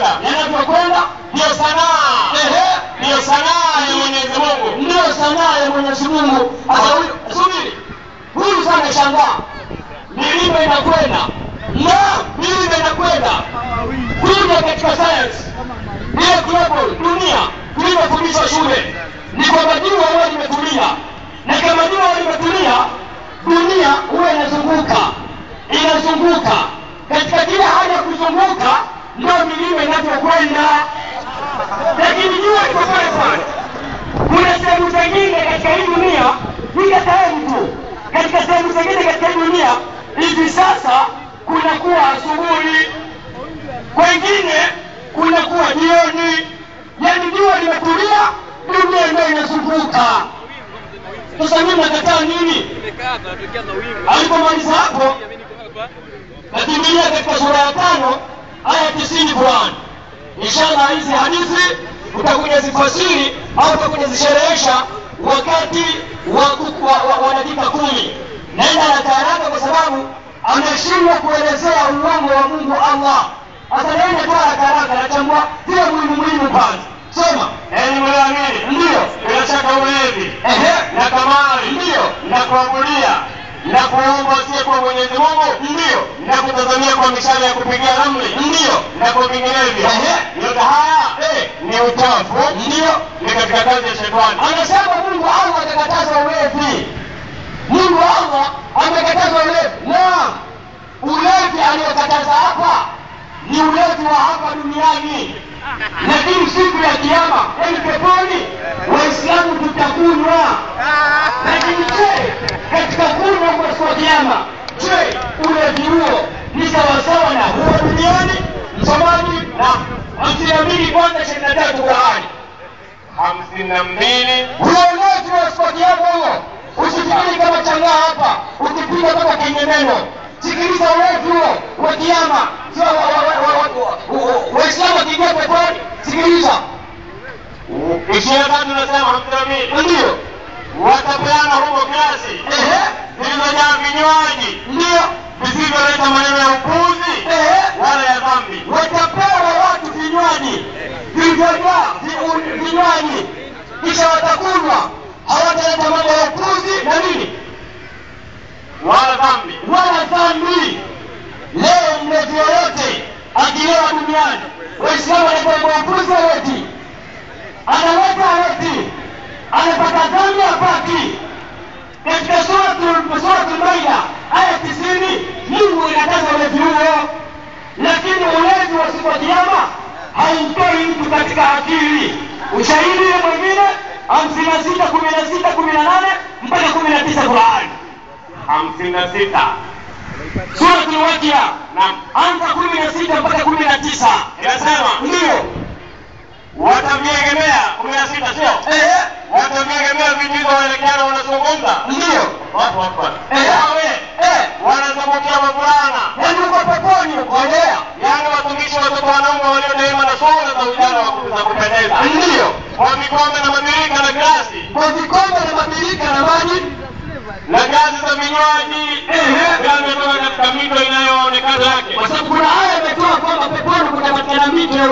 yanavyokwenda ndio sanaa. Ndio sanaa ya Mwenyezi Mungu. Ndio sanaa ya Mwenyezi Mungu. Subiri. Huyu sana shangaa. Milima inakwenda. Milima inakwenda. Kuja katika science. Ile global dunia tulivyofundishwa shule. Ni kwamba jua huwa limetulia. Na kama jua limetulia, dunia huwa inazunguka. Inazunguka. Katika kila hali ya kuzunguka ndio milima inavyokwenda. Lakini jua liko pale pale. Kuna sehemu zingine katika hii dunia bila sehemu tu. Katika sehemu zingine katika hii dunia hivi sasa kunakuwa asubuhi, kwengine kunakuwa jioni. Yaani jua limetulia, dunia ndio inazunguka. Sasa mimi nakataa nini? Alipomaliza hapo nakimbilia katika sura ya 5 aya 90. Inshallah hizi hadithi utakuja zifasiri au utakuja zisherehesha wakati wa dakika 10. Naenda haraka kwa sababu anashindwa kuelezea uongo wa Mungu Allah. Ataenda kwa haraka anachambua vile muhimu kwanza. Soma. Enyi mnaamini? Ndio. Bila shaka ulevi Na kamari ndio. na kuabudia na kuomba si kwa Mwenyezi Mungu Ndio. na kutazamia kwa mishale ya kupigia ramli Ndio. na kwa vinginevyo. Yote haya ni uchafu. Ndio. Ni katika kazi ya shetani. Anasema Mungu Allah akakataza ulevi. Mungu Allah amekataza ulevi. Naam. Ulevi aliyokataza hapa ni ulevi wa hapa duniani. Lakini siku ya kiyama, peponi, Waislamu tutakunywa. Lakini katika kunywa kwa siku ya kiyama, ulevi huo ni sawasawa na huo duniani? Msomaji na 52 kwanza 23 Qur'ani. 52. Huo ulevi wa siku ya kiyama huo. Usifikiri kama changaa hapa, ukipiga kama kinyemeno. Sikiliza ulevi huo wa kiyama. Waislamu wakiingia peponi, sikiliza. 23 nasema 52. Ndio. Watapeana huko kiasi zilizojaa vinywaji Ndio. visivyoleta maneno ya upuzi wala ya dhambi. Watapewa watu vinywaji vilivyojaa vinywaji, kisha watakunywa, hawataleta mambo ya upuzi na nini Wala dhambi. Leo mlevi yoyote akilewa duniani, Waislamu wanapenda upuzi wote, analeta wote, anapata dhambi hapati. Katika suratul Maida aya 90 Mungu anakataza ulevi huo. Lakini ulevi wa siku ya kiyama haumtoi mtu katika akili. Ushahidi mwingine 56, 16, 18 mpaka 19 Qur'an. 56. Suratul Waqi'a. Naam. Anza 16 mpaka 19. Inasema Ndio. Watamiegemea 16 sio? Watamiegemea vitu waelekea wanazungumza. Ndio. Watu. Wawe. Wanazungukia mavulana. Yaani uko peponi ukoelea. Yaani watumishi watoto wanaume walio daima na sura za ujana wa kupendeza. Ndio. Kwa vikombe na mabirika na glasi. Kwa vikombe na mabirika na maji Na glasi za vinywaji vinavyotoka katika mito inayoonekana yake. kwa sababu kuna aya imetoa kwamba peponi kuna mito